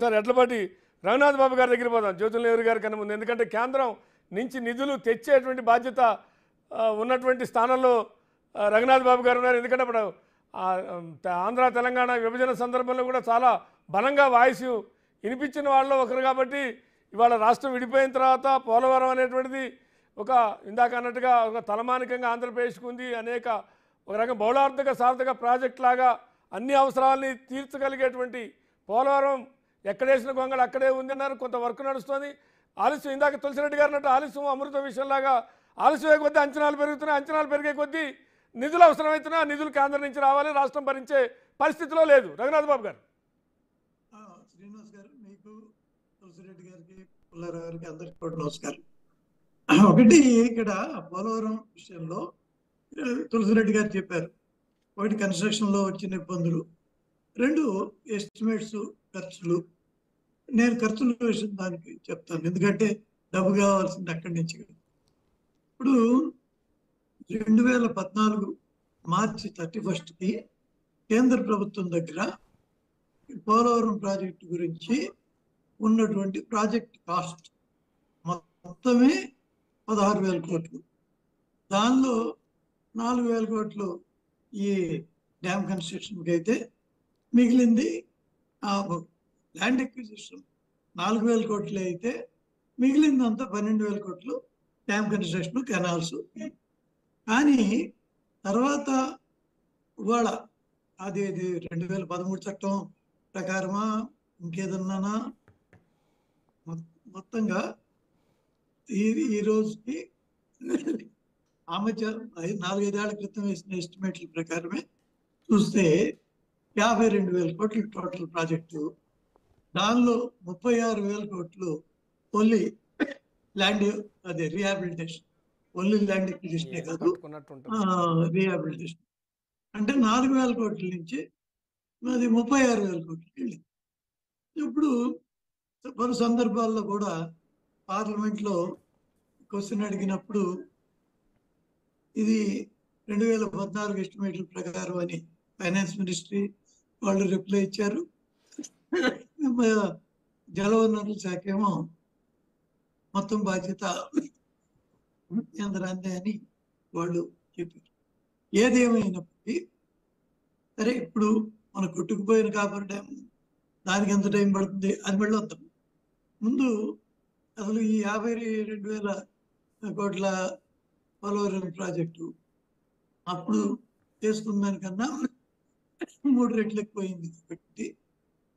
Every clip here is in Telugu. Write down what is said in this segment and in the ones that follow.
సార్ ఎడ్లపాటి రఘునాథ్ బాబు గారి దగ్గర పోదాం జ్యోతుల నెహ్రూ గారి కన్నా ముందు. ఎందుకంటే కేంద్రం నుంచి నిధులు తెచ్చేటువంటి బాధ్యత ఉన్నటువంటి స్థానంలో రఘునాథ్ బాబు గారు ఉన్నారు. ఎందుకంటే అప్పుడు ఆంధ్ర తెలంగాణ విభజన సందర్భంలో కూడా చాలా బలంగా వాయిస్ వినిపించిన వాళ్ళలో ఒకరు. కాబట్టి ఇవాళ రాష్ట్రం విడిపోయిన తర్వాత పోలవరం అనేటువంటిది ఒక ఇందాక అన్నట్టుగా ఒక తలమానికంగా ఆంధ్రప్రదేశ్కు ఉంది. అనేక ఒక రకం బహుళార్థక సార్థక ప్రాజెక్ట్ లాగా అన్ని అవసరాలని తీర్చగలిగేటువంటి పోలవరం ఎక్కడేసిన గొంగళ అక్కడే ఉందన్నారు. కొంత వర్క్ నడుస్తుంది. ఆలస్యం ఇందాక తులసిరెడ్డి గారు అన్నట్టు ఆలస్యం అమృత విషయంలాగా ఆలస్యమే కొద్దీ అంచనాలు పెరుగుతున్నాయి. అంచనాలు పెరిగే కొద్దీ నిధులు అవసరమవుతున్నా నిధులు కేంద్రం నుంచి రావాలి, రాష్ట్రం భరించే పరిస్థితిలో లేదు. రఘునాథ్ బాబు గారు. శ్రీనివాస్ గారు, మీకు తులసిరెడ్డి గారికి పుల్లారావు గారికి అందరికీ కూడా నమస్కారం. ఒకటి, ఇక్కడ పోలవరం విషయంలో తులసిరెడ్డి గారు చెప్పారు. ఒకటి, కన్స్ట్రక్షన్ లో వచ్చిన ఇబ్బందులు. రెండు, ఎస్టిమేట్స్ ఖర్చులు. నేను ఖర్చుల విషయం దానికి చెప్తాను, ఎందుకంటే డబ్బు కావాల్సింది అక్కడి నుంచి. ఇప్పుడు 2014 మార్చి 31కి కేంద్ర ప్రభుత్వం దగ్గర పోలవరం ప్రాజెక్టు గురించి ఉన్నటువంటి ప్రాజెక్ట్ కాస్ట్ మొత్తమే 16,000 కోట్లు. దానిలో 4,000 కోట్లు ఈ డ్యామ్ కన్స్ట్రక్షన్కి అయితే, మిగిలింది ల్యాండ్ ఎక్విజిషన్ 4,000 కోట్లు అయితే, మిగిలిందంతా 12,000 కోట్లు డ్యామ్ కన్స్ట్రక్షన్, కెనాల్స్. కానీ తర్వాత ఇవాళ అది 2013 చట్టం ప్రకారమా ఇంకేదన్నానా మొత్తంగా ఈ రోజుకి ఆ మధ్య 4-5 ఏళ్ల క్రితం వేసిన ఎస్టిమేట్ల ప్రకారమే చూస్తే 52,000 కోట్లు టోటల్ ప్రాజెక్టు. దానిలో 36,000 కోట్లు ఓన్లీ ల్యాండ్, అదే రీహాబిలిటేషన్. ఓన్లీ ల్యాండ్ ఎక్విజిషనే కాదు, రీహాబిలిటేషన్. అంటే 4,000 కోట్ల నుంచి అది 36,000 కోట్లకి వెళ్ళింది. ఇప్పుడు పలు సందర్భాల్లో కూడా పార్లమెంట్లో క్వశ్చన్ అడిగినప్పుడు ఇది 2014 ఎస్టిమేట్ల ప్రకారం అని ఫైనాన్స్ మినిస్ట్రీ వాళ్ళు రిప్లై ఇచ్చారు. జలవనరుల శాఖ ఏమో మొత్తం బాధ్యత కేంద్రాందే అని వాళ్ళు చెప్పారు. ఏదేమైనప్పటికీ సరే, ఇప్పుడు మన కొట్టుకుపోయిన కాపర్ డ్యామ్ దానికి ఎంత టైం పడుతుంది అది మళ్ళీ వద్దాం. ముందు అసలు ఈ 52,000 కోట్ల పోలవరం ప్రాజెక్టు అప్పుడు చేసుకున్న దానికన్నా 3 రెట్లు ఎక్కువైంది. కాబట్టి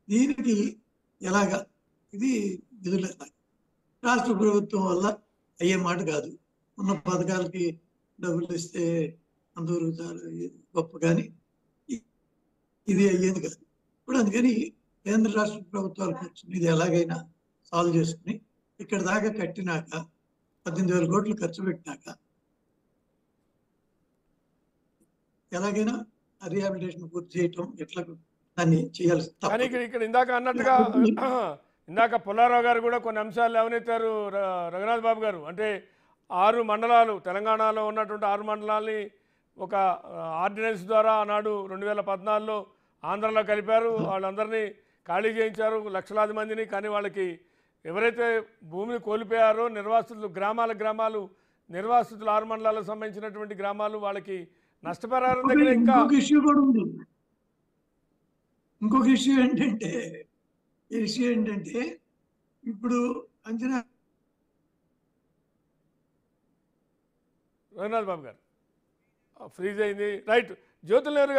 దీనికి ఎలాగా, ఇది నిధుల రాష్ట్ర ప్రభుత్వం వల్ల అయ్యే మాట కాదు. ఉన్న పథకాలకి డబ్బులు ఇస్తే అందరూ చాలా గొప్ప, కానీ ఇది అయ్యేది కాదు. ఇప్పుడు అందుకని కేంద్ర రాష్ట్ర ప్రభుత్వాలు కూర్చుని ఇది ఎలాగైనా సాల్వ్ చేసుకుని ఇక్కడ దాకా కట్టినాక 18,000 కోట్లు ఖర్చు పెట్టినాక ఎలాగైనా రీహాబిలిటేషన్ పూర్తి చేయటం, ఎట్లా దాన్ని చేయాల్సి. కానీ ఇక్కడ ఇందాక అన్నట్టుగా ఇందాక పుల్లారావు గారు కూడా కొన్ని అంశాలు లేవనెత్తారు రఘునాథ్ బాబు గారు. అంటే 6 మండలాలు, తెలంగాణలో ఉన్నటువంటి 6 మండలాల్ని ఒక ఆర్డినెన్స్ ద్వారా ఆనాడు 2014లో ఆంధ్రలో కలిపారు. వాళ్ళందరినీ ఖాళీ చేయించారు, లక్షలాది మందిని. కానీ వాళ్ళకి ఎవరైతే భూమిని కోల్పోయారో నిర్వాసితులు, గ్రామాలు నిర్వాసితులు 6 మండలాలకు సంబంధించినటువంటి గ్రామాలు, వాళ్ళకి నష్టపరిహారం దగ్గర ఇంకా ఇంకొక ఇష్యూ ఏంటంటే ఇప్పుడు అంచనా. రఘునాథ్ బాబు గారు ఫ్రీజ్ అయింది. రైట్. జ్యోతుల నెహ్రూ గారు